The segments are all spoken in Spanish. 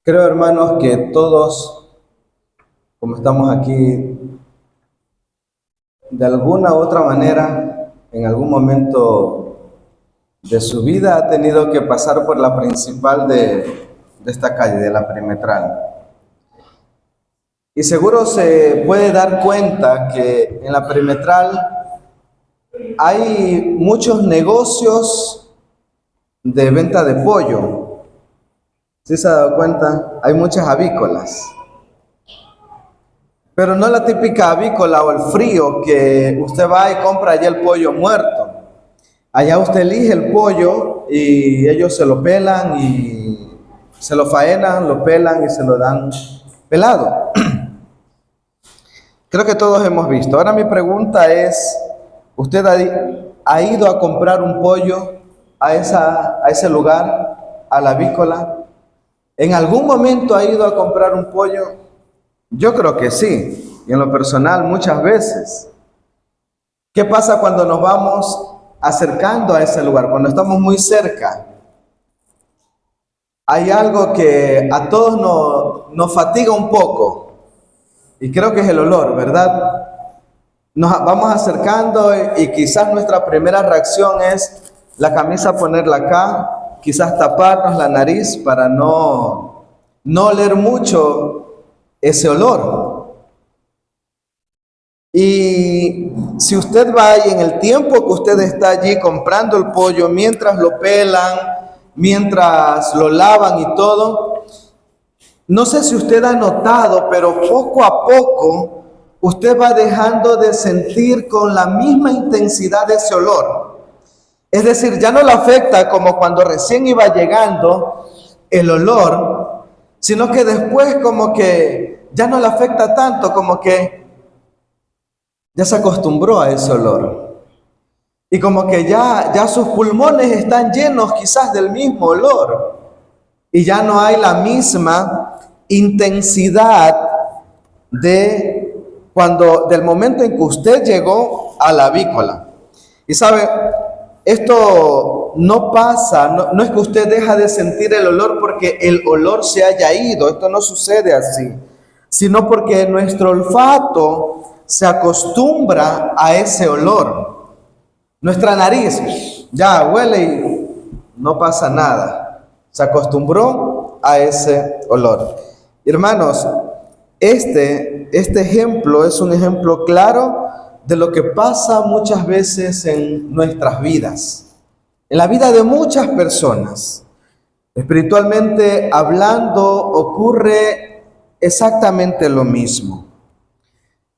Creo, hermanos, que todos, como estamos aquí, de alguna u otra manera, en algún momento de su vida ha tenido que pasar por la principal de esta calle, de la Perimetral. Y seguro se puede dar cuenta que en la Perimetral hay muchos negocios de venta de pollo. ¿Sí se ha dado cuenta? Hay muchas avícolas. Pero no la típica avícola o el frío que usted va y compra allá el pollo muerto. Allá usted elige el pollo y ellos se lo pelan y se lo faenan, lo pelan y se lo dan pelado. Creo que todos hemos visto. Ahora mi pregunta es, ¿usted ha ido a comprar un pollo a ese lugar, a la avícola? ¿En algún momento ha ido a comprar un pollo? Yo creo que sí, y en lo personal muchas veces. ¿Qué pasa cuando nos vamos acercando a ese lugar, cuando estamos muy cerca? Hay algo que a todos nos fatiga un poco, y creo que es el olor, ¿verdad? Nos vamos acercando y quizás nuestra primera reacción es la camisa ponerla acá, quizás taparnos la nariz para no oler mucho ese olor. Y si usted va y en el tiempo que usted está allí comprando el pollo, mientras lo pelan, mientras lo lavan y todo, no sé si usted ha notado, pero poco a poco usted va dejando de sentir con la misma intensidad ese olor. Es decir, ya no le afecta como cuando recién iba llegando el olor, sino que después como que ya no le afecta tanto, como que ya se acostumbró a ese olor. Y como que ya sus pulmones están llenos quizás del mismo olor. Y ya no hay la misma intensidad del momento en que usted llegó a la avícola. Y sabe, esto no pasa, no es que usted deja de sentir el olor porque el olor se haya ido, esto no sucede así, sino porque nuestro olfato se acostumbra a ese olor. Nuestra nariz ya huele y no pasa nada. Se acostumbró a ese olor. Hermanos, este ejemplo es un ejemplo claro de lo que pasa muchas veces en nuestras vidas, en la vida de muchas personas. Espiritualmente hablando, ocurre exactamente lo mismo.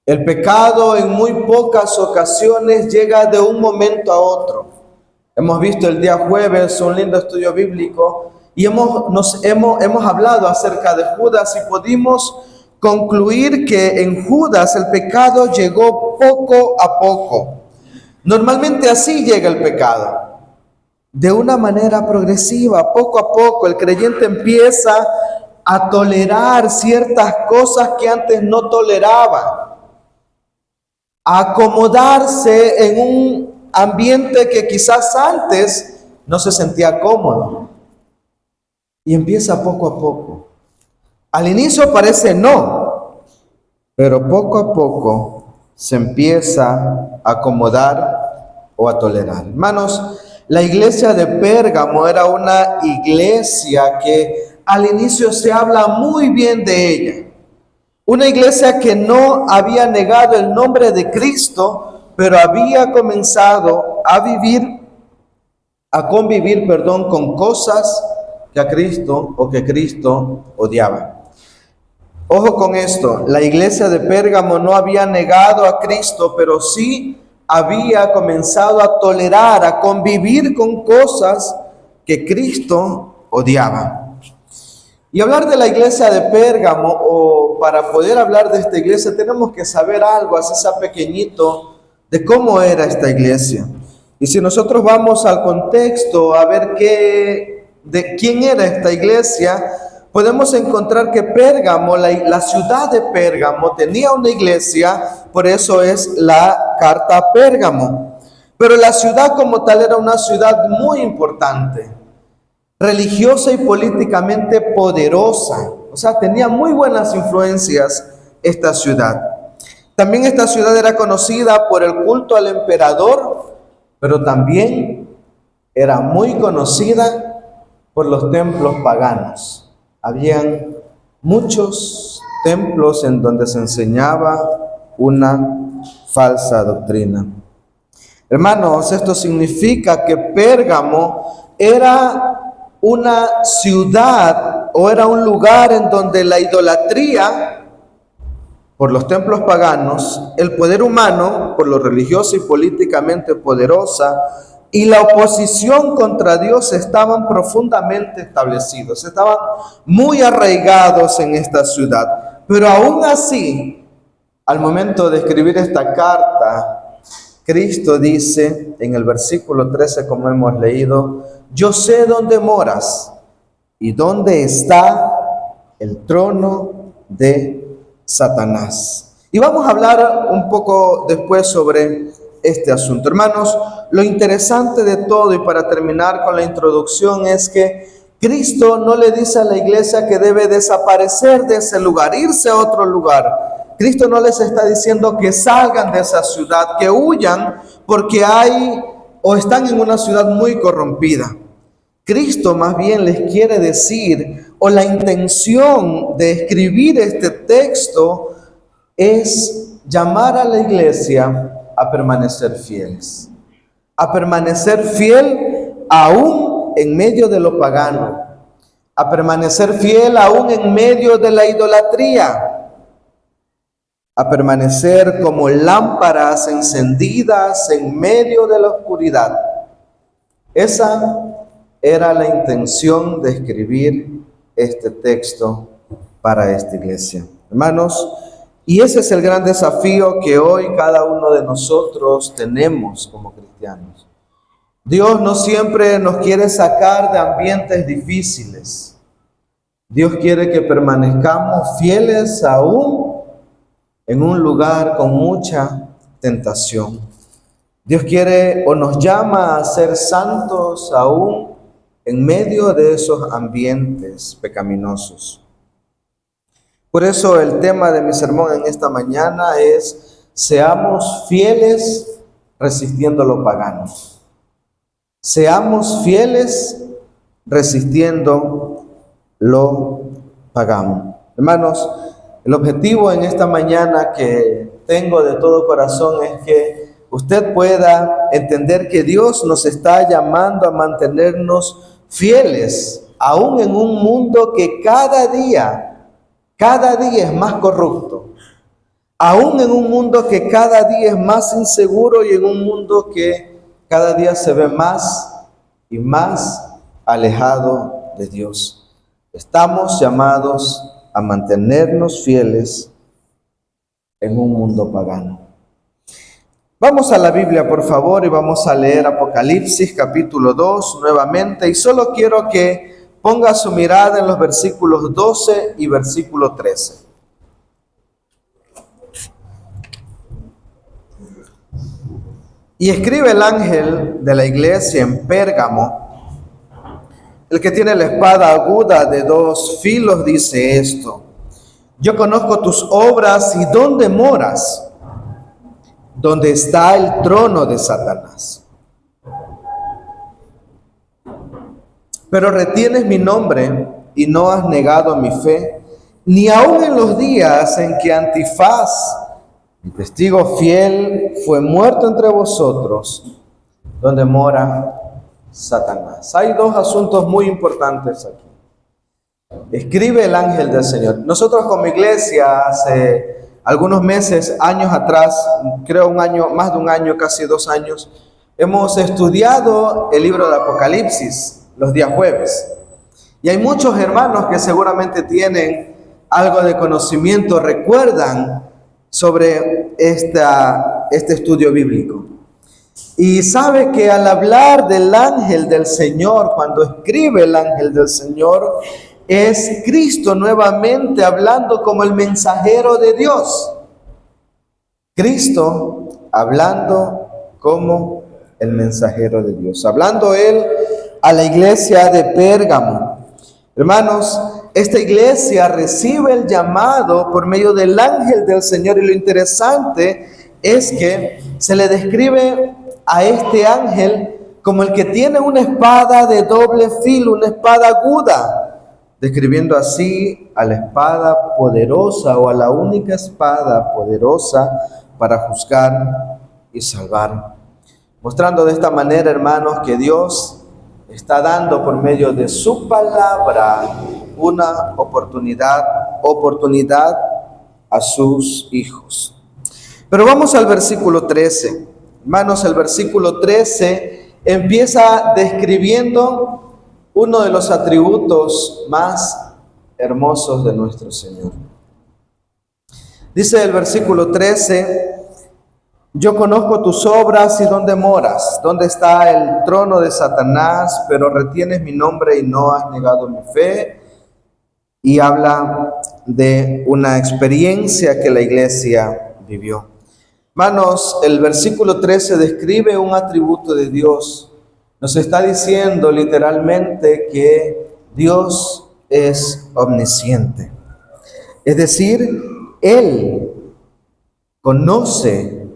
El pecado en muy pocas ocasiones llega de un momento a otro. Hemos visto el día jueves un lindo estudio bíblico y hemos hablado acerca de Judas y pudimos concluir que en Judas el pecado llegó poco a poco. Normalmente así llega el pecado, de una manera progresiva, poco a poco. El creyente empieza a tolerar ciertas cosas que antes no toleraba, a acomodarse en un ambiente que quizás antes no se sentía cómodo. Y empieza poco a poco. Al inicio parece no, pero poco a poco se empieza a acomodar o a tolerar. Hermanos, la iglesia de Pérgamo era una iglesia que al inicio se habla muy bien de ella. Una iglesia que no había negado el nombre de Cristo, pero había comenzado a convivir, con cosas que Cristo odiaba. Ojo con esto, la iglesia de Pérgamo no había negado a Cristo, pero sí había comenzado a tolerar, a convivir con cosas que Cristo odiaba. Y hablar de la iglesia de Pérgamo, o para poder hablar de esta iglesia, tenemos que saber algo, así sea pequeñito, de cómo era esta iglesia. Y si nosotros vamos al contexto a ver de quién era esta iglesia, podemos encontrar que Pérgamo, la ciudad de Pérgamo, tenía una iglesia, por eso es la carta a Pérgamo. Pero la ciudad como tal era una ciudad muy importante. religiosa y políticamente poderosa. O sea, tenía muy buenas influencias esta ciudad. También esta ciudad era conocida por el culto al emperador, pero también era muy conocida por los templos paganos. Habían muchos templos en donde se enseñaba una falsa doctrina. Hermanos, esto significa que Pérgamo era una ciudad o era un lugar en donde la idolatría por los templos paganos, el poder humano por lo religioso y políticamente poderosa y la oposición contra Dios estaban profundamente establecidos, estaban muy arraigados en esta ciudad. Pero aún así, al momento de escribir esta carta, Cristo dice en el versículo 13, como hemos leído: yo sé dónde moras y dónde está el trono de Satanás. Y vamos a hablar un poco después sobre este asunto. Hermanos, lo interesante de todo, y para terminar con la introducción, es que Cristo no le dice a la iglesia que debe desaparecer de ese lugar, irse a otro lugar. Cristo no les está diciendo que salgan de esa ciudad, que huyan porque hay o están en una ciudad muy corrompida. Cristo más bien les quiere decir, o la intención de escribir este texto es llamar a la iglesia a permanecer fieles, a permanecer fiel aún en medio de lo pagano, a permanecer fiel aún en medio de la idolatría, a permanecer como lámparas encendidas en medio de la oscuridad. Esa era la intención de escribir este texto para esta iglesia. Hermanos, y ese es el gran desafío que hoy cada uno de nosotros tenemos como cristianos. Dios no siempre nos quiere sacar de ambientes difíciles. Dios quiere que permanezcamos fieles aún en un lugar con mucha tentación. Dios quiere o nos llama a ser santos aún en medio de esos ambientes pecaminosos. Por eso el tema de mi sermón en esta mañana es: seamos fieles resistiendo lo pagano. Seamos fieles resistiendo lo pagano. Hermanos, el objetivo en esta mañana que tengo de todo corazón es que usted pueda entender que Dios nos está llamando a mantenernos fieles, aún en un mundo que cada día es más corrupto, aún en un mundo que cada día es más inseguro y en un mundo que cada día se ve más y más alejado de Dios. Estamos llamados a mantenernos fieles en un mundo pagano. Vamos a la Biblia, por favor, y vamos a leer Apocalipsis capítulo 2 nuevamente. Y solo quiero que ponga su mirada en los versículos 12 y versículo 13. Y escribe el ángel de la iglesia en Pérgamo, el que tiene la espada aguda de dos filos, dice esto: yo conozco tus obras y dónde moras, donde está el trono de Satanás. Pero retienes mi nombre y no has negado mi fe, ni aun en los días en que Antifaz, mi testigo fiel, fue muerto entre vosotros, donde mora Satanás. Hay dos asuntos muy importantes aquí. Escribe el ángel del Señor. Nosotros como iglesia hace algunos meses, años atrás, creo un año, más de un año, casi 2 años, hemos estudiado el libro de Apocalipsis los días jueves. Y hay muchos hermanos que seguramente tienen algo de conocimiento, recuerdan sobre este estudio bíblico. Y sabe que al hablar del ángel del Señor, cuando escribe el ángel del Señor, es Cristo nuevamente hablando como el mensajero de Dios. Cristo hablando como el mensajero de Dios. Hablando Él a la iglesia de Pérgamo. Hermanos, esta iglesia recibe el llamado por medio del ángel del Señor, y lo interesante es que se le describe a este ángel como el que tiene una espada de doble filo, una espada aguda, describiendo así a la espada poderosa, o a la única espada poderosa para juzgar y salvar. Mostrando de esta manera, hermanos, que Dios está dando por medio de su palabra una oportunidad a sus hijos. Pero vamos al versículo 13. Hermanos, el versículo 13 empieza describiendo uno de los atributos más hermosos de nuestro Señor. Dice el versículo 13: yo conozco tus obras y dónde moras, dónde está el trono de Satanás, pero retienes mi nombre y no has negado mi fe. Y habla de una experiencia que la iglesia vivió. Hermanos, el versículo 13 describe un atributo de Dios. Nos está diciendo literalmente que Dios es omnisciente. Es decir, Él conoce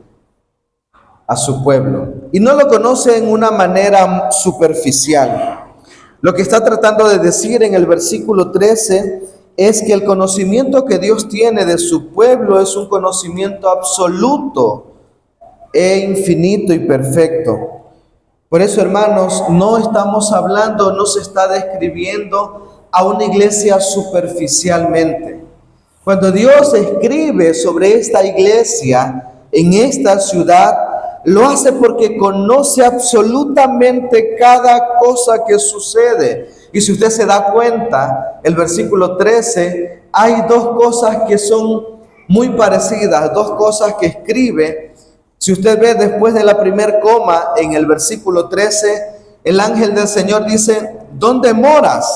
a su pueblo, y no lo conoce en una manera superficial. Lo que está tratando de decir en el versículo 13 es que el conocimiento que Dios tiene de su pueblo es un conocimiento absoluto e infinito y perfecto. Por eso, hermanos, no estamos hablando, no se está describiendo a una iglesia superficialmente. Cuando Dios escribe sobre esta iglesia en esta ciudad, lo hace porque conoce absolutamente cada cosa que sucede. Y si usted se da cuenta, el versículo 13, hay dos cosas que son muy parecidas, dos cosas que escribe. Si usted ve después de la primer coma en el versículo 13, el ángel del Señor dice: ¿dónde moras?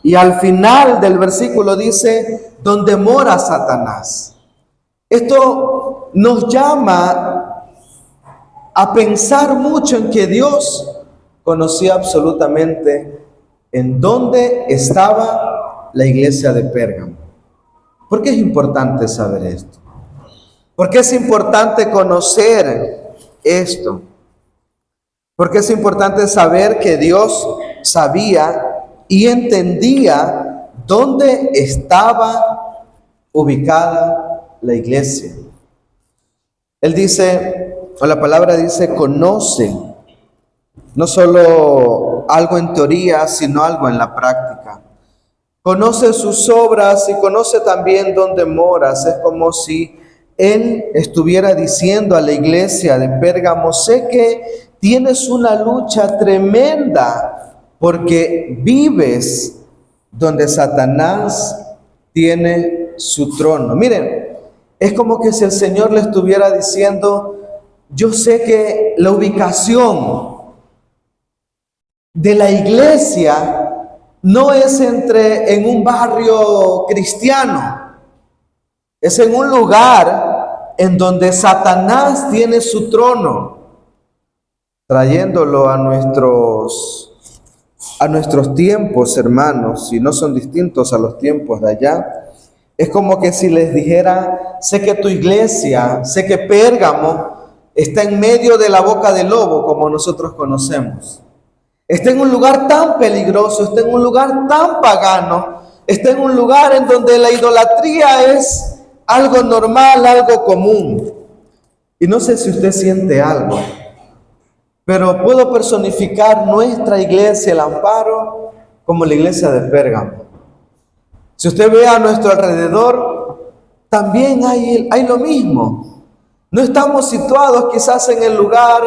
Y al final del versículo dice: ¿dónde mora Satanás? Esto nos llama a pensar mucho en que Dios conocía absolutamente en dónde estaba la iglesia de Pérgamo. ¿Por qué es importante saber esto? ¿Por qué es importante conocer esto? Porque es importante saber que Dios sabía y entendía dónde estaba ubicada la iglesia. Él dice, o la palabra dice, conoce, no solo algo en teoría, sino algo en la práctica. Conoce sus obras y conoce también dónde moras. Es como si Él estuviera diciendo a la iglesia de Pérgamo: sé que tienes una lucha tremenda porque vives donde Satanás tiene su trono. Miren, es como que si el Señor le estuviera diciendo: yo sé que la ubicación de la iglesia no es en un barrio cristiano, es en un lugar en donde Satanás tiene su trono, trayéndolo a nuestros tiempos, hermanos, y no son distintos a los tiempos de allá. Es como que si les dijera: sé que tu iglesia, sé que Pérgamo está en medio de la boca del lobo, como nosotros conocemos. Está en un lugar tan peligroso, está en un lugar tan pagano, está en un lugar en donde la idolatría es algo normal, algo común. Y no sé si usted siente algo, pero puedo personificar nuestra iglesia, el Amparo, como la iglesia de Pérgamo. Si usted ve a nuestro alrededor, también hay lo mismo. No estamos situados quizás en el lugar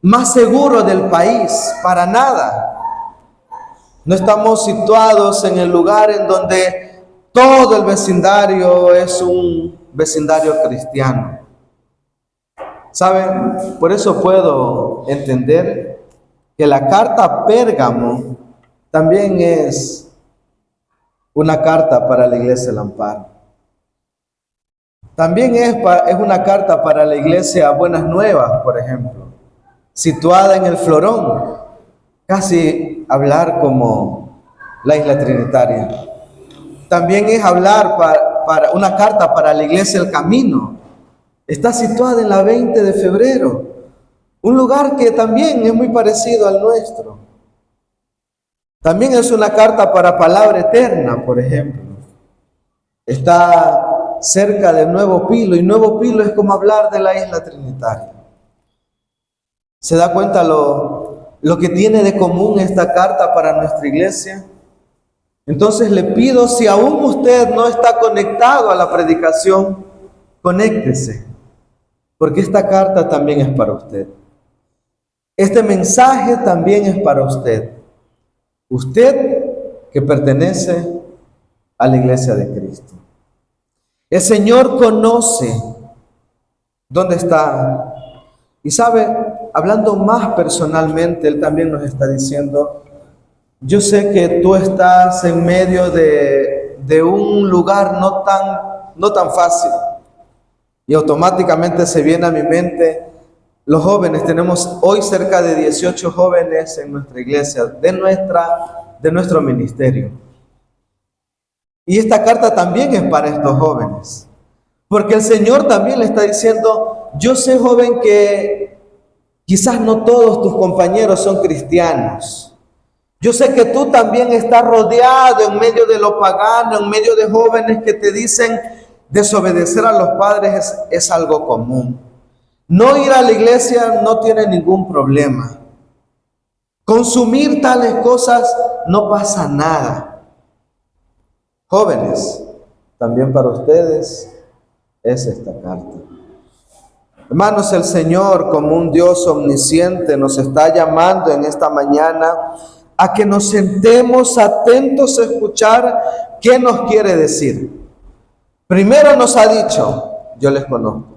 más seguro del país, para nada. No estamos situados en el lugar en donde todo el vecindario es un vecindario cristiano. ¿Saben? Por eso puedo entender que la carta a Pérgamo también es una carta para la iglesia del Amparo. También es una carta para la iglesia Buenas Nuevas, por ejemplo, situada en el Florón. casi hablar como la isla trinitaria. También es hablar para una carta para la iglesia El Camino. Está situada en la 20 de febrero, un lugar que también es muy parecido al nuestro. También es una carta para Palabra Eterna, por ejemplo. Está cerca de Nuevo Pilo, y Nuevo Pilo es como hablar de la isla trinitaria. ¿Se da cuenta lo que tiene de común esta carta para nuestra iglesia? Entonces le pido, si aún usted no está conectado a la predicación, conéctese, porque esta carta también es para usted. Este mensaje también es para usted. Usted que pertenece a la iglesia de Cristo. El Señor conoce dónde está. Y sabe, hablando más personalmente, Él también nos está diciendo: yo sé que tú estás en medio de un lugar no tan fácil. Y automáticamente se viene a mi mente los jóvenes. Tenemos hoy cerca de 18 jóvenes en nuestra iglesia, de nuestro ministerio. Y esta carta también es para estos jóvenes. Porque el Señor también le está diciendo: yo sé, joven, que quizás no todos tus compañeros son cristianos. Yo sé que tú también estás rodeado en medio de lo pagano, en medio de jóvenes que te dicen desobedecer a los padres es algo común. No ir a la iglesia no tiene ningún problema. Consumir tales cosas no pasa nada. Jóvenes, también para ustedes es esta carta. Hermanos, el Señor, como un Dios omnisciente, nos está llamando en esta mañana a que nos sentemos atentos a escuchar qué nos quiere decir. Primero nos ha dicho: yo les conozco.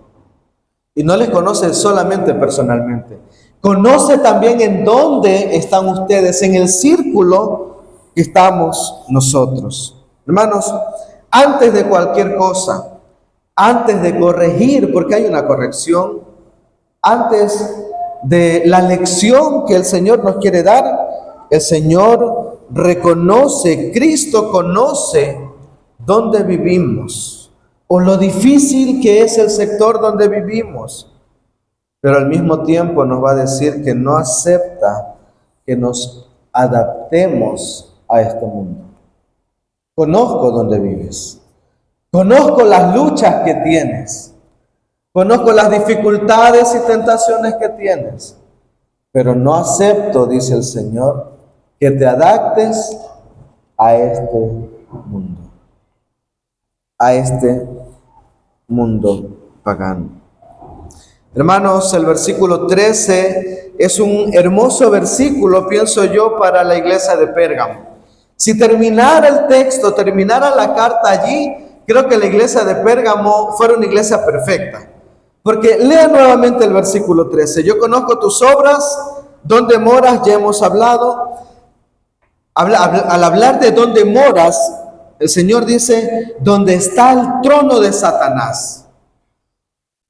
Y no les conoce solamente personalmente. Conoce también en dónde están ustedes, en el círculo que estamos nosotros. Hermanos, antes de cualquier cosa, antes de corregir, porque hay una corrección, antes de la lección que el Señor nos quiere dar, el Señor reconoce, Cristo conoce dónde vivimos, o lo difícil que es el sector donde vivimos, pero al mismo tiempo nos va a decir que no acepta que nos adaptemos a este mundo. Conozco dónde vives, conozco las luchas que tienes, conozco las dificultades y tentaciones que tienes, pero no acepto, dice el Señor, que te adaptes a este mundo, a este mundo pagano. Hermanos, el versículo 13 es un hermoso versículo, pienso yo, para la iglesia de Pérgamo. Si terminara el texto, terminara la carta allí, creo que la iglesia de Pérgamo fuera una iglesia perfecta. Porque lea nuevamente el versículo 13. Yo conozco tus obras, donde moras, ya hemos hablado. Al hablar de donde moras, el Señor dice: donde está el trono de Satanás.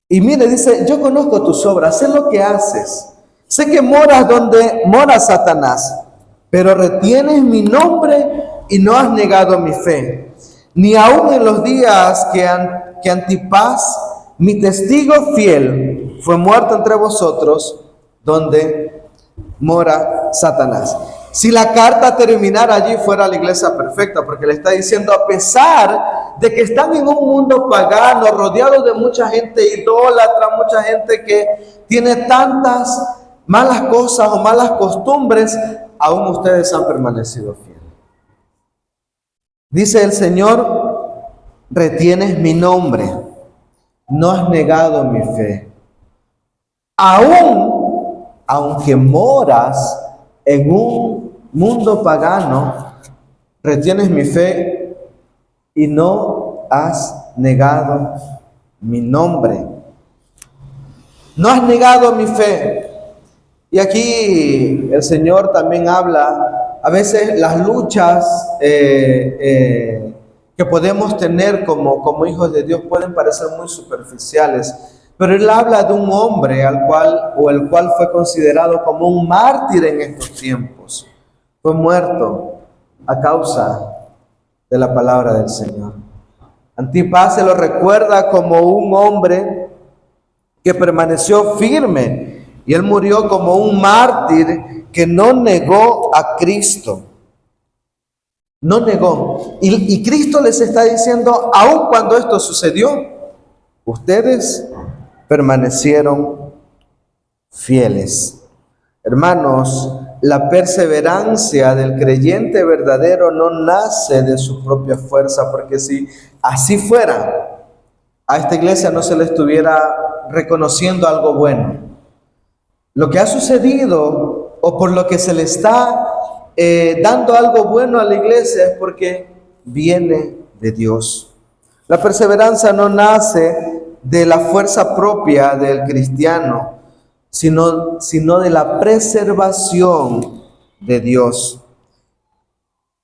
Y mire, dice: yo conozco tus obras, sé lo que haces. Sé que moras donde mora Satanás, pero retienes mi nombre y no has negado mi fe. Ni aun en los días que Antipas, mi testigo fiel, fue muerto entre vosotros, donde mora Satanás. Si la carta terminara allí, fuera la iglesia perfecta, porque le está diciendo: a pesar de que están en un mundo pagano, rodeados de mucha gente idólatra, mucha gente que tiene tantas malas cosas o malas costumbres, aún ustedes han permanecido fieles. Dice el Señor: retienes mi nombre, no has negado mi fe. Aunque moras en un mundo pagano, retienes mi fe y no has negado mi nombre. No has negado mi fe. Y aquí el Señor también habla, a veces las luchas que podemos tener como hijos de Dios pueden parecer muy superficiales, pero Él habla de un hombre el cual fue considerado como un mártir en estos tiempos. fue muerto a causa de la palabra del Señor. Antipas se lo recuerda como un hombre que permaneció firme y él murió como un mártir que no negó a Cristo. No negó. Y Cristo les está diciendo, aun cuando esto sucedió, ustedes permanecieron fieles. Hermanos, la perseverancia del creyente verdadero no nace de su propia fuerza, porque si así fuera, a esta iglesia no se le estuviera reconociendo algo bueno. Lo que ha sucedido, o por lo que se le está dando algo bueno a la iglesia, es porque viene de Dios. La perseverancia no nace de la fuerza propia del cristiano, sino de la preservación de Dios.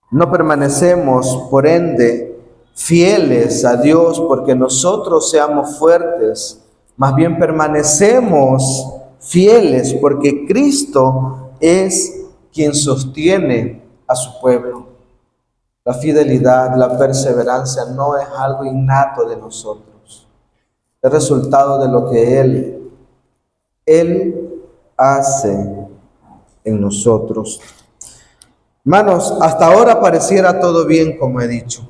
No permanecemos, por ende, fieles a Dios porque nosotros seamos fuertes, más bien permanecemos fieles porque Cristo es quien sostiene a su pueblo. La fidelidad, la perseverancia no es algo innato de nosotros, es resultado de lo que Él hace en nosotros. Hermanos, hasta ahora pareciera todo bien, como he dicho.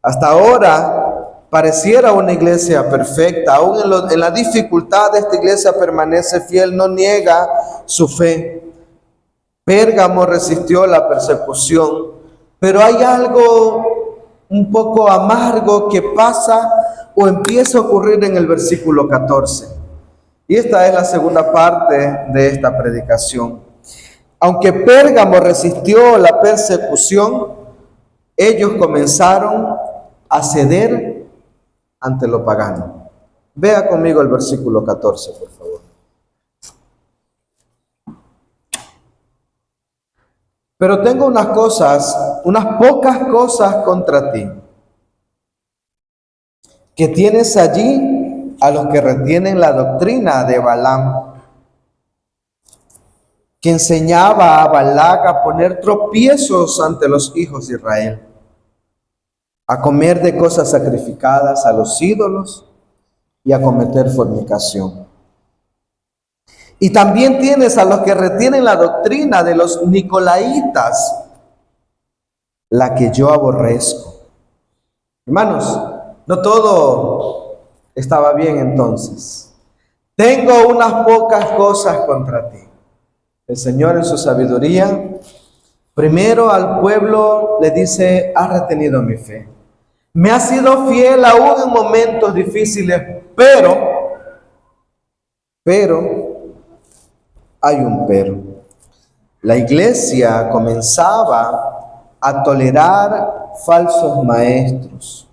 Hasta ahora pareciera una iglesia perfecta. Aún en la dificultad esta iglesia permanece fiel, no niega su fe. Pérgamo resistió la persecución, pero hay algo un poco amargo que pasa o empieza a ocurrir en el versículo 14. Y esta es la segunda parte de esta predicación. Aunque Pérgamo resistió la persecución, ellos comenzaron a ceder ante lo pagano. Vea conmigo el versículo 14, por favor. Pero tengo unas pocas cosas contra ti, que tienes allí a los que retienen la doctrina de Balaam, que enseñaba a Balac a poner tropiezos ante los hijos de Israel, a comer de cosas sacrificadas a los ídolos y a cometer fornicación. Y también tienes a los que retienen la doctrina de los nicolaitas, la que yo aborrezco. Hermanos, no todo estaba bien entonces. Tengo unas pocas cosas contra ti. El Señor en su sabiduría, primero al pueblo le dice, has retenido mi fe. Me has sido fiel aún en momentos difíciles, pero, hay un pero. La iglesia comenzaba a tolerar falsos maestros.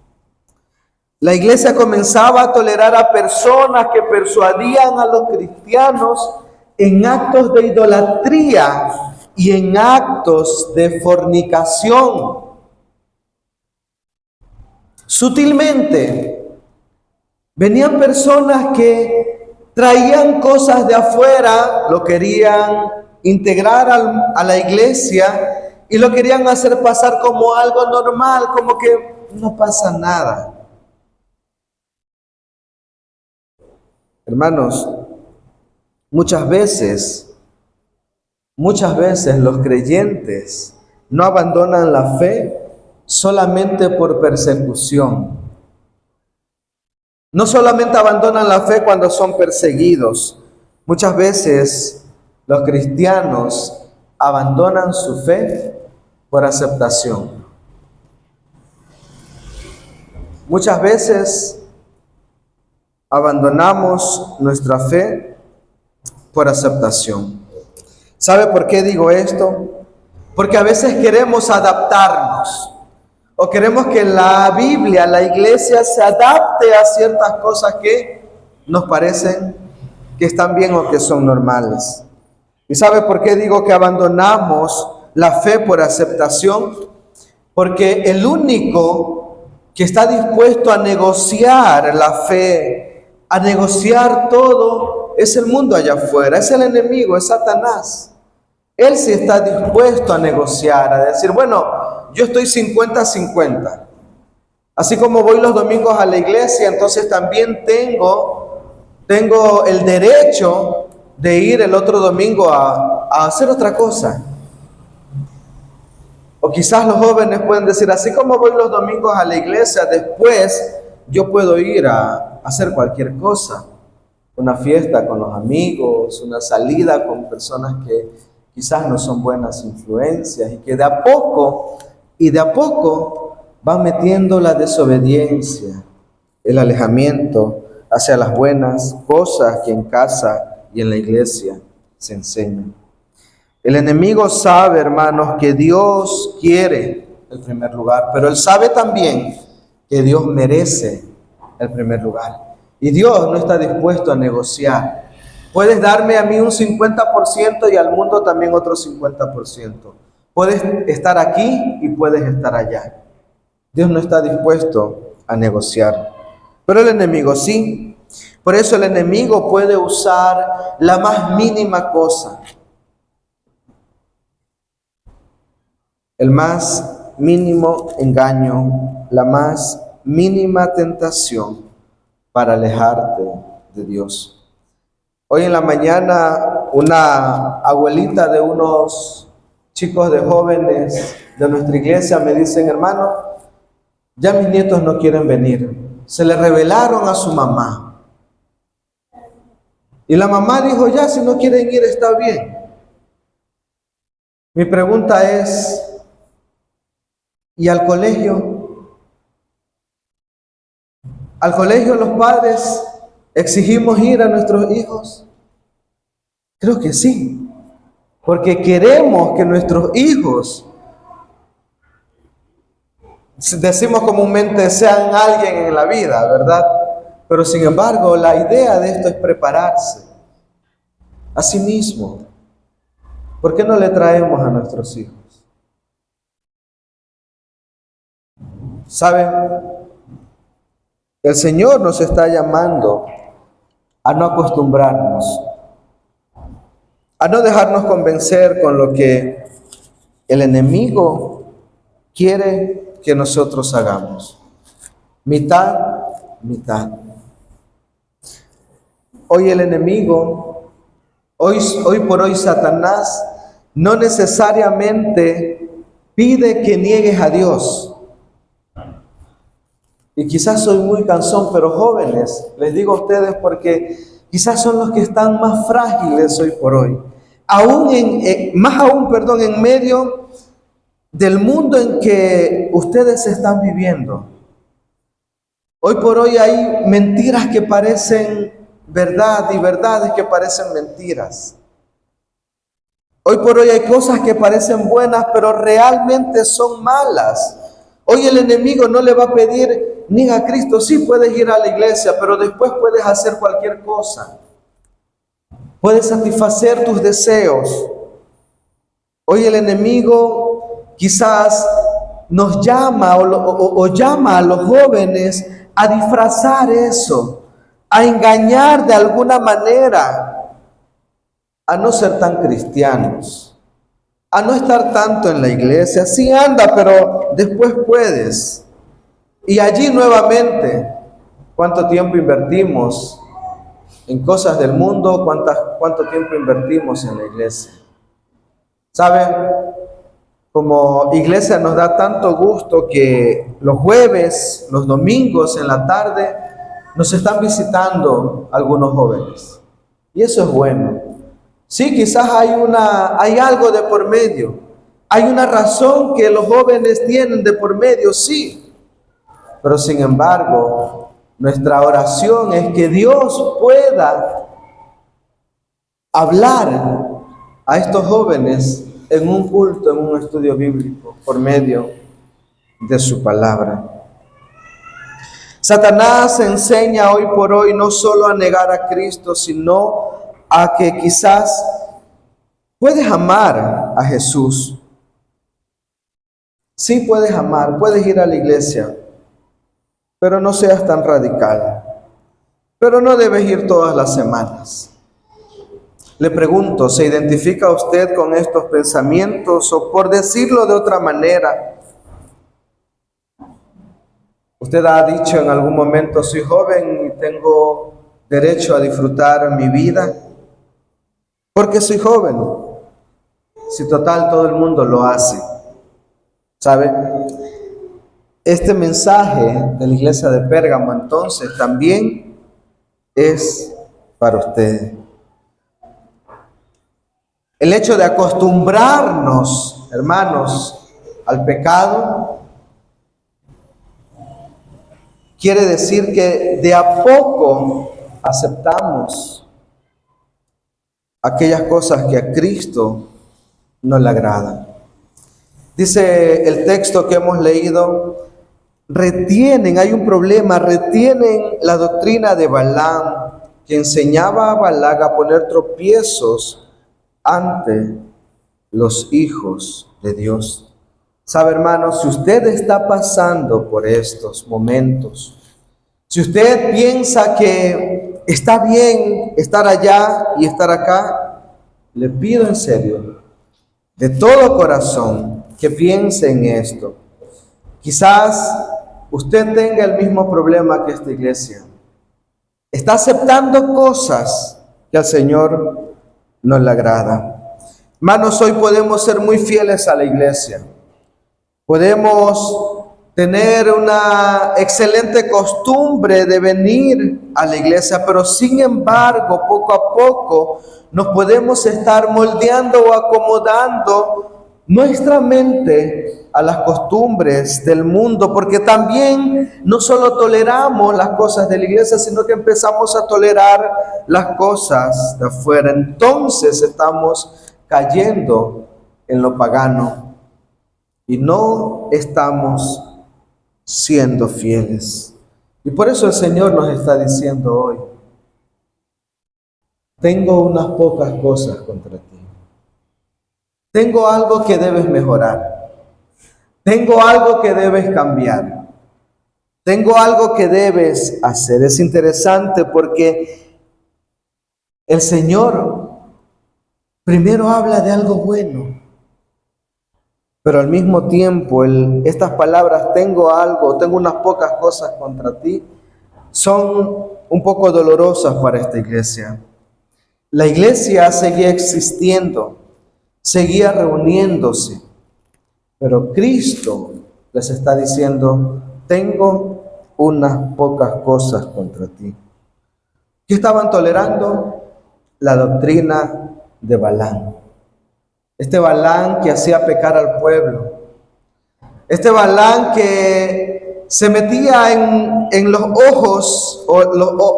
La iglesia comenzaba a tolerar a personas que persuadían a los cristianos en actos de idolatría y en actos de fornicación. Sutilmente, venían personas que traían cosas de afuera, lo querían integrar a la iglesia y lo querían hacer pasar como algo normal, como que no pasa nada. Hermanos, muchas veces los creyentes no abandonan la fe solamente por persecución. No solamente abandonan la fe cuando son perseguidos. Muchas veces los cristianos abandonan su fe por aceptación. Muchas veces abandonamos nuestra fe por aceptación. ¿Sabe por qué digo esto? Porque a veces queremos adaptarnos o queremos que la Biblia, la iglesia se adapte a ciertas cosas que nos parecen que están bien o que son normales. ¿Y sabe por qué digo que abandonamos la fe por aceptación? Porque el único que está dispuesto a negociar la fe, a negociar todo, es el mundo allá afuera, es el enemigo, es Satanás. Él sí está dispuesto a negociar, a decir, bueno, yo estoy 50-50. Así como voy los domingos a la iglesia, entonces también tengo el derecho de ir el otro domingo a hacer otra cosa. O quizás los jóvenes pueden decir, así como voy los domingos a la iglesia, después yo puedo ir a hacer cualquier cosa. Una fiesta con los amigos, una salida con personas que quizás no son buenas influencias y que de a poco van metiendo la desobediencia, el alejamiento hacia las buenas cosas que en casa y en la iglesia se enseñan. El enemigo sabe, hermanos, que Dios quiere el primer lugar, pero él sabe también que Dios merece el primer lugar. Y Dios no está dispuesto a negociar. Puedes darme a mí un 50% y al mundo también otro 50%. Puedes estar aquí y puedes estar allá. Dios no está dispuesto a negociar. Pero el enemigo sí. Por eso el enemigo puede usar la más mínima cosa, el más mínimo engaño, la más mínima tentación para alejarte de Dios. Hoy en la mañana una abuelita de unos chicos de jóvenes de nuestra iglesia me dicen, hermano, ya mis nietos no quieren venir. Se le revelaron a su mamá. Y la mamá dijo, ya si no quieren ir está bien. Mi pregunta es, ¿y al colegio? ¿Al colegio los padres exigimos ir a nuestros hijos? Creo que sí, porque queremos que nuestros hijos, decimos comúnmente, sean alguien en la vida, ¿verdad? Pero sin embargo, la idea de esto es prepararse a sí mismo. ¿Por qué no le traemos a nuestros hijos? ¿Saben? El Señor nos está llamando a no acostumbrarnos, a no dejarnos convencer con lo que el enemigo quiere que nosotros hagamos. Mitad, mitad. Hoy el enemigo, hoy por hoy Satanás, no necesariamente pide que niegues a Dios. Y quizás soy muy cansón, pero jóvenes, les digo a ustedes porque quizás son los que están más frágiles hoy por hoy. Más aún, en medio del mundo en que ustedes están viviendo. Hoy por hoy hay mentiras que parecen verdad y verdades que parecen mentiras. Hoy por hoy hay cosas que parecen buenas, pero realmente son malas. Hoy el enemigo no le va a pedir, niega a Cristo, sí puedes ir a la iglesia, pero después puedes hacer cualquier cosa. Puedes satisfacer tus deseos. Hoy el enemigo quizás nos llama o llama a los jóvenes a disfrazar eso, a engañar de alguna manera, a no ser tan cristianos, a no estar tanto en la iglesia. Sí anda, pero después puedes. Y allí nuevamente, ¿cuánto tiempo invertimos en cosas del mundo? ¿Cuánto tiempo invertimos en la iglesia? ¿Saben? Como iglesia nos da tanto gusto que los jueves, los domingos en la tarde, nos están visitando algunos jóvenes. Y eso es bueno. Sí, quizás hay algo de por medio. Hay una razón que los jóvenes tienen de por medio, sí. Pero sin embargo, nuestra oración es que Dios pueda hablar a estos jóvenes en un culto, en un estudio bíblico, por medio de su palabra. Satanás enseña hoy por hoy no solo a negar a Cristo, sino a que quizás puedes amar a Jesús. Sí puedes amar, puedes ir a la iglesia, pero no seas tan radical. Pero no debes ir todas las semanas. Le pregunto, ¿se identifica usted con estos pensamientos o, por decirlo de otra manera, usted ha dicho en algún momento, soy joven y tengo derecho a disfrutar mi vida porque soy joven? Si total todo el mundo lo hace, ¿sabe? Este mensaje de la iglesia de Pérgamo entonces también es para usted. El hecho de acostumbrarnos, hermanos, al pecado quiere decir que de a poco aceptamos aquellas cosas que a Cristo no le agradan. Dice el texto que hemos leído, retienen, hay un problema, retienen la doctrina de Balaam, que enseñaba a Balac a poner tropiezos ante los hijos de Dios. Sabe, hermanos, si usted está pasando por estos momentos, si usted piensa que está bien estar allá y estar acá, le pido en serio, de todo corazón, que piense en esto. Quizás usted tenga el mismo problema que esta iglesia. Está aceptando cosas que al Señor no le agrada. Hermanos, hoy podemos ser muy fieles a la iglesia. Podemos tener una excelente costumbre de venir a la iglesia, pero sin embargo, poco a poco nos podemos estar moldeando o acomodando nuestra mente a las costumbres del mundo, porque también no solo toleramos las cosas de la iglesia, sino que empezamos a tolerar las cosas de afuera. Entonces estamos cayendo en lo pagano y no estamos siendo fieles. Y por eso el Señor nos está diciendo hoy, tengo unas pocas cosas contra ti. Tengo algo que debes mejorar. Tengo algo que debes cambiar. Tengo algo que debes hacer. Es interesante porque el Señor primero habla de algo bueno, pero al mismo tiempo estas palabras, tengo unas pocas cosas contra ti, son un poco dolorosas para esta iglesia. La iglesia seguía existiendo, seguía reuniéndose, pero Cristo les está diciendo, tengo unas pocas cosas contra ti. ¿Qué estaban tolerando? La doctrina de Balaam. Este Balaam que hacía pecar al pueblo. Este Balaam que se metía en los ojos, o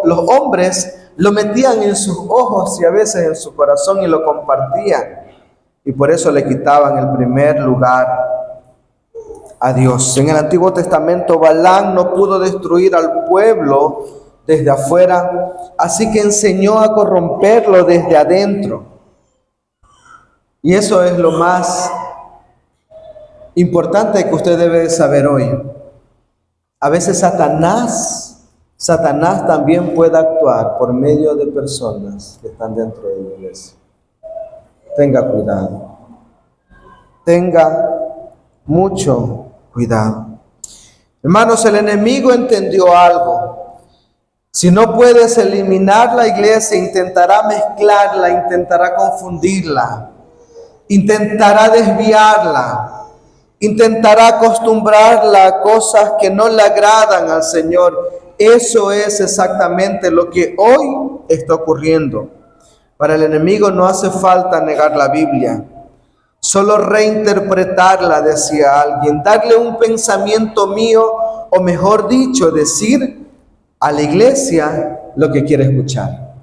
los hombres lo metían en sus ojos y a veces en su corazón y lo compartían. Y por eso le quitaban el primer lugar a Dios. En el Antiguo Testamento, Balaam no pudo destruir al pueblo desde afuera, así que enseñó a corromperlo desde adentro. Y eso es lo más importante que usted debe saber hoy. A veces Satanás también puede actuar por medio de personas que están dentro de la iglesia. Tenga cuidado. Tenga mucho cuidado. Hermanos, el enemigo entendió algo. Si no puedes eliminar la iglesia, intentará mezclarla, intentará confundirla, intentará desviarla, intentará acostumbrarla a cosas que no le agradan al Señor. Eso es exactamente lo que hoy está ocurriendo. Para el enemigo no hace falta negar la Biblia, solo reinterpretarla, decía alguien, darle un pensamiento mío, o mejor dicho, decir a la iglesia lo que quiere escuchar.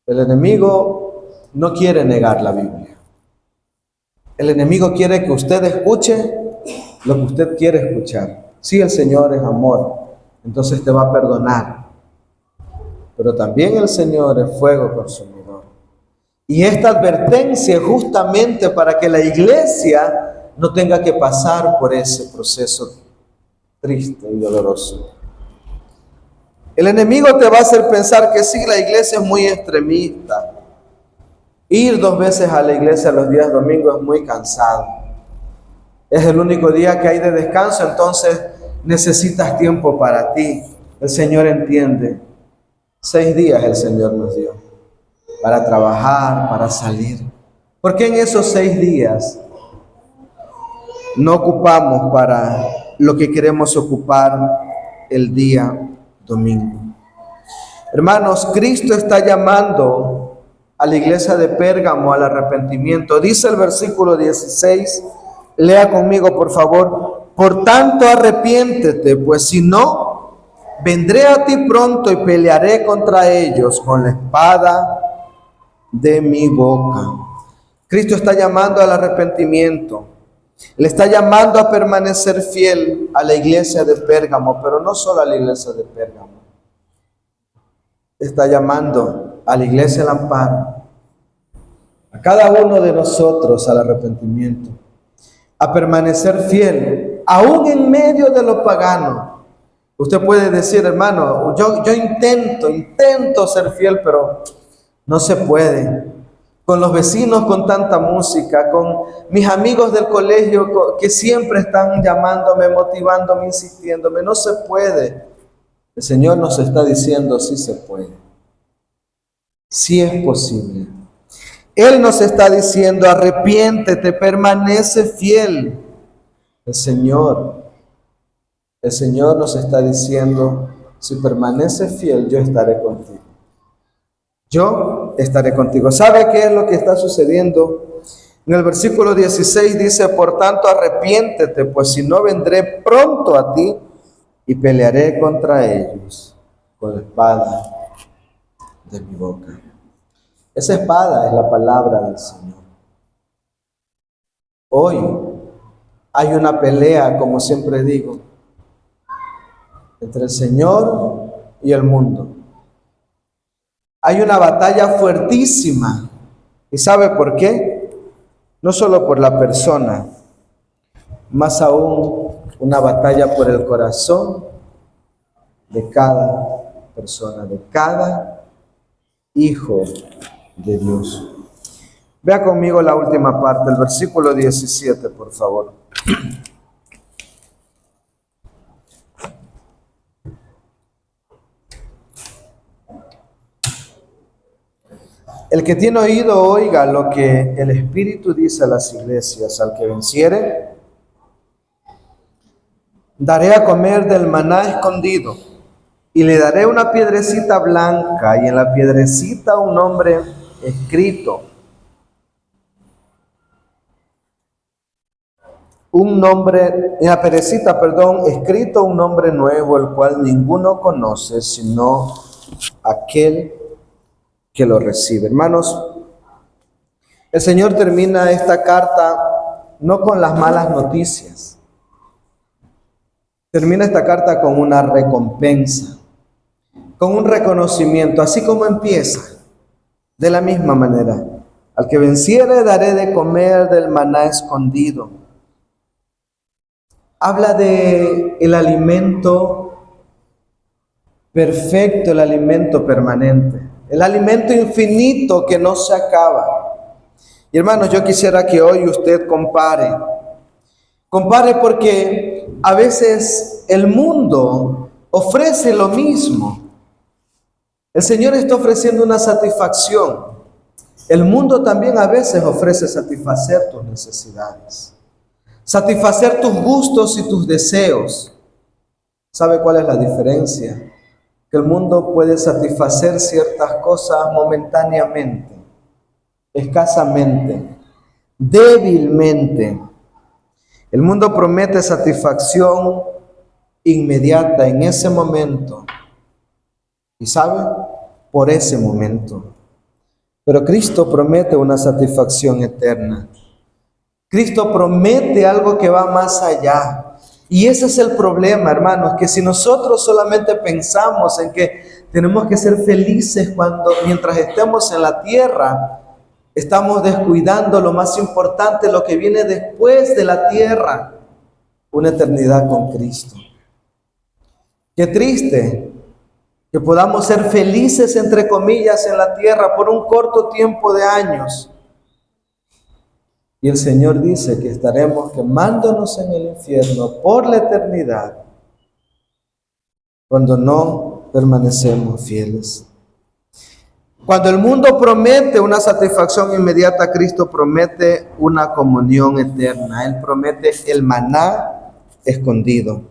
El enemigo no quiere negar la Biblia. El enemigo quiere que usted escuche lo que usted quiere escuchar. Sí, el Señor es amor, entonces te va a perdonar. Pero también el Señor es fuego consumidor. Y esta advertencia es justamente para que la iglesia no tenga que pasar por ese proceso triste y doloroso. El enemigo te va a hacer pensar que sí, la iglesia es muy extremista. Ir 2 veces a la iglesia los días domingos es muy cansado. Es el único día que hay de descanso, entonces necesitas tiempo para ti. El Señor entiende. 6 días el Señor nos dio para trabajar, para salir. ¿Por qué en esos 6 días no ocupamos para lo que queremos ocupar el día domingo? Hermanos, Cristo está llamando a la iglesia de Pérgamo al arrepentimiento. Dice el versículo 16, lea conmigo por favor: por tanto arrepiéntete, pues si no, vendré a ti pronto y pelearé contra ellos con la espada de mi boca. Cristo está llamando al arrepentimiento. Le está llamando a permanecer fiel a la iglesia de Pérgamo, pero no solo a la iglesia de Pérgamo. Está llamando a la iglesia del Amparo, a cada uno de nosotros al arrepentimiento, a permanecer fiel, aún en medio de lo pagano. Usted puede decir, hermano, yo intento ser fiel, pero no se puede. Con los vecinos con tanta música, con mis amigos del colegio que siempre están llamándome, motivándome, insistiéndome, no se puede. El Señor nos está diciendo, sí se puede. Sí es posible. Él nos está diciendo, arrepiéntete, permanece fiel. El Señor nos está diciendo, si permaneces fiel, yo estaré contigo. Yo estaré contigo. ¿Sabe qué es lo que está sucediendo? En el versículo 16 dice, por tanto arrepiéntete, pues si no vendré pronto a ti y pelearé contra ellos con la espada de mi boca. Esa espada es la palabra del Señor. Hoy hay una pelea, como siempre digo, entre el Señor y el mundo. Hay una batalla fuertísima. ¿Y sabe por qué? No solo por la persona, más aún una batalla por el corazón de cada persona, de cada hijo de Dios. Vea conmigo la última parte, el versículo 17, por favor. El que tiene oído, oiga lo que el Espíritu dice a las iglesias. Al que venciere, daré a comer del maná escondido, y le daré una piedrecita blanca, y en la piedrecita un nombre escrito. En la piedrecita, escrito un nombre nuevo, el cual ninguno conoce, sino aquel que lo recibe. Hermanos, el Señor termina esta carta no con las malas noticias. Termina esta carta con una recompensa, con un reconocimiento, así como empieza, de la misma manera. Al que venciere daré de comer del maná escondido. Habla de el alimento perfecto, el alimento permanente, el alimento infinito que no se acaba. Y hermanos, yo quisiera que hoy usted compare porque a veces el mundo ofrece lo mismo. El Señor está ofreciendo una satisfacción. El mundo también a veces ofrece satisfacer tus necesidades, satisfacer tus gustos y tus deseos. ¿Sabe cuál es la diferencia? Que el mundo puede satisfacer ciertas cosas momentáneamente, escasamente, débilmente. El mundo promete satisfacción inmediata en ese momento. ¿Y sabe? Por ese momento. Pero Cristo promete una satisfacción eterna. Cristo promete algo que va más allá. Y ese es el problema, hermanos, que si nosotros solamente pensamos en que tenemos que ser felices mientras estemos en la tierra, estamos descuidando lo más importante, lo que viene después de la tierra, una eternidad con Cristo. Qué triste que podamos ser felices, entre comillas, en la tierra por un corto tiempo de años. Y el Señor dice que estaremos quemándonos en el infierno por la eternidad cuando no permanecemos fieles. Cuando el mundo promete una satisfacción inmediata, Cristo promete una comunión eterna. Él promete el maná escondido.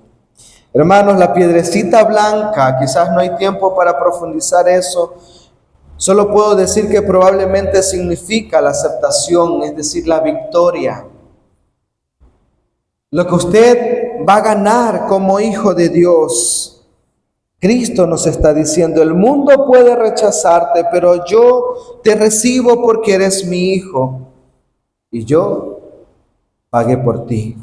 Hermanos, la piedrecita blanca, quizás no hay tiempo para profundizar eso, solo puedo decir que probablemente significa la aceptación, es decir, la victoria. Lo que usted va a ganar como hijo de Dios. Cristo nos está diciendo, el mundo puede rechazarte, pero yo te recibo porque eres mi hijo. Y yo pagué por ti.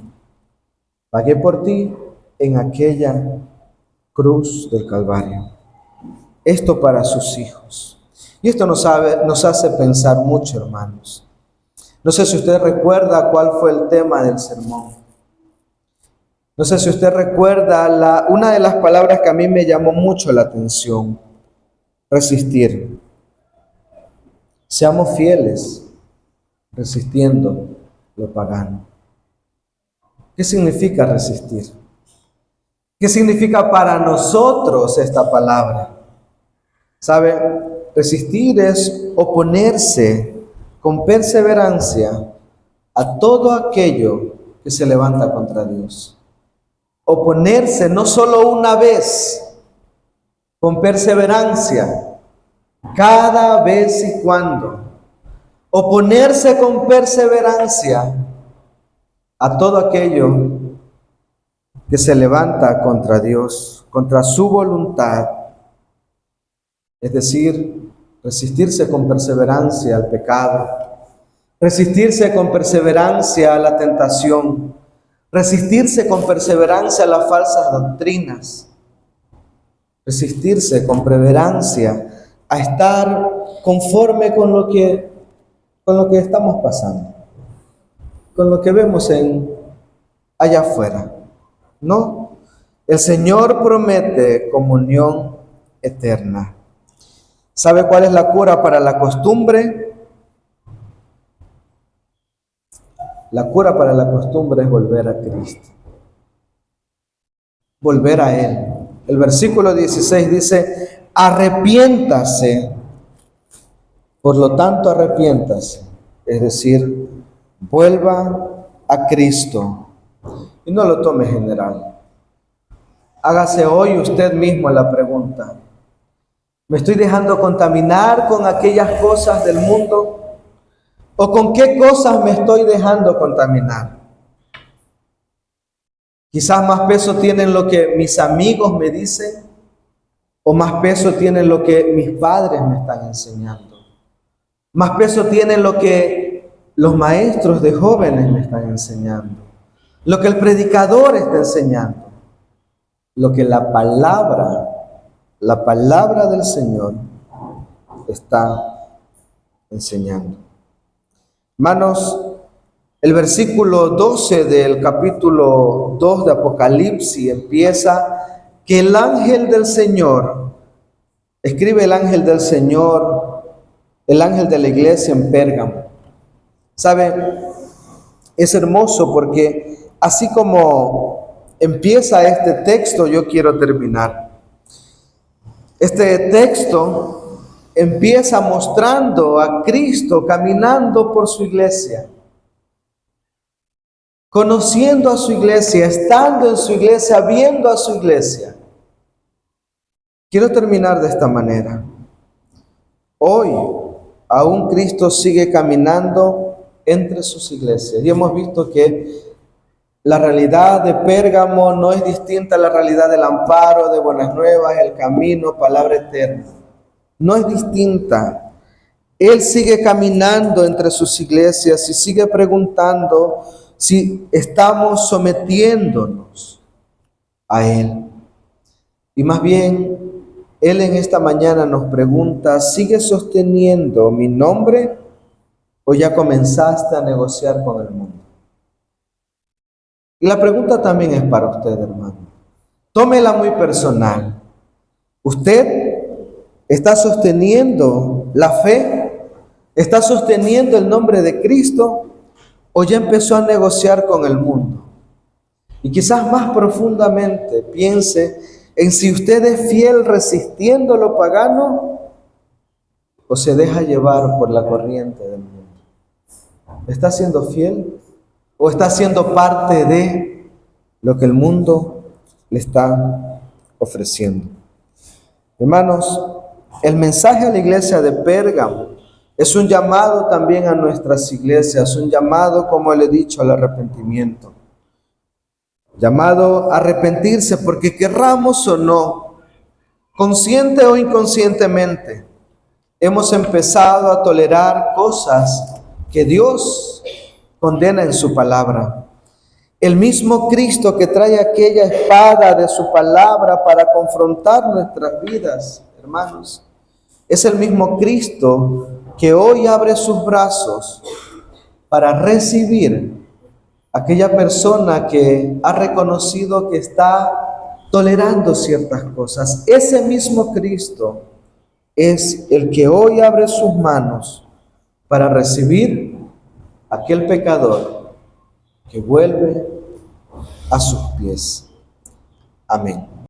Pagué por ti en aquella cruz del Calvario. Esto para sus hijos. Y esto nos hace pensar mucho, hermanos. No sé si usted recuerda cuál fue el tema del sermón. No sé si usted recuerda una de las palabras que a mí me llamó mucho la atención. Resistir. Seamos fieles, resistiendo lo pagano. ¿Qué significa resistir? ¿Qué significa para nosotros esta palabra? ¿Sabe? Resistir es oponerse con perseverancia a todo aquello que se levanta contra Dios. Oponerse no solo una vez, con perseverancia, cada vez y cuando. Oponerse con perseverancia a todo aquello que se levanta contra Dios, contra su voluntad. Es decir, resistirse con perseverancia al pecado, resistirse con perseverancia a la tentación, resistirse con perseverancia a las falsas doctrinas, resistirse con perseverancia a estar conforme con lo que estamos pasando, con lo que vemos allá afuera. No, el Señor promete comunión eterna. ¿Sabe cuál es la cura para la costumbre? La cura para la costumbre es volver a Cristo. Volver a Él. El versículo 16 dice, arrepiéntase. Por lo tanto, arrepiéntase. Es decir, vuelva a Cristo. Y no lo tome general. Hágase hoy usted mismo la pregunta. ¿Me estoy dejando contaminar con aquellas cosas del mundo? ¿O con qué cosas me estoy dejando contaminar? Quizás más peso tienen lo que mis amigos me dicen, o más peso tienen lo que mis padres me están enseñando. Más peso tienen lo que los maestros de jóvenes me están enseñando, lo que el predicador está enseñando, lo que la palabra del Señor está enseñando. Hermanos, el versículo 12 del capítulo 2 de Apocalipsis empieza que el ángel del Señor, escribe el ángel del Señor, el ángel de la iglesia en Pérgamo. ¿Sabe? Es hermoso porque así como empieza este texto, yo quiero terminar. Este texto empieza mostrando a Cristo caminando por su iglesia, conociendo a su iglesia, estando en su iglesia, viendo a su iglesia. Quiero terminar de esta manera. Hoy, aún Cristo sigue caminando entre sus iglesias. Y hemos visto que la realidad de Pérgamo no es distinta a la realidad del Amparo, de Buenas Nuevas, El Camino, Palabra Eterna. No es distinta. Él sigue caminando entre sus iglesias y sigue preguntando si estamos sometiéndonos a Él. Y más bien, Él en esta mañana nos pregunta, ¿sigue sosteniendo mi nombre o ya comenzaste a negociar con el mundo? Y la pregunta también es para usted, hermano. Tómela muy personal. ¿Usted ¿Está sosteniendo la fe? ¿Está sosteniendo el nombre de Cristo? ¿O ya empezó a negociar con el mundo? Y quizás más profundamente piense en si usted es fiel resistiendo lo pagano o se deja llevar por la corriente del mundo. ¿Está siendo fiel o está siendo parte de lo que el mundo le está ofreciendo? Hermanos, el mensaje a la iglesia de Pérgamo es un llamado también a nuestras iglesias, un llamado, como le he dicho, al arrepentimiento. Llamado a arrepentirse porque querramos o no, consciente o inconscientemente, hemos empezado a tolerar cosas que Dios condena en su palabra. El mismo Cristo que trae aquella espada de su palabra para confrontar nuestras vidas, hermanos, es el mismo Cristo que hoy abre sus brazos para recibir a aquella persona que ha reconocido que está tolerando ciertas cosas. Ese mismo Cristo es el que hoy abre sus manos para recibir a aquel pecador que vuelve a sus pies. Amén.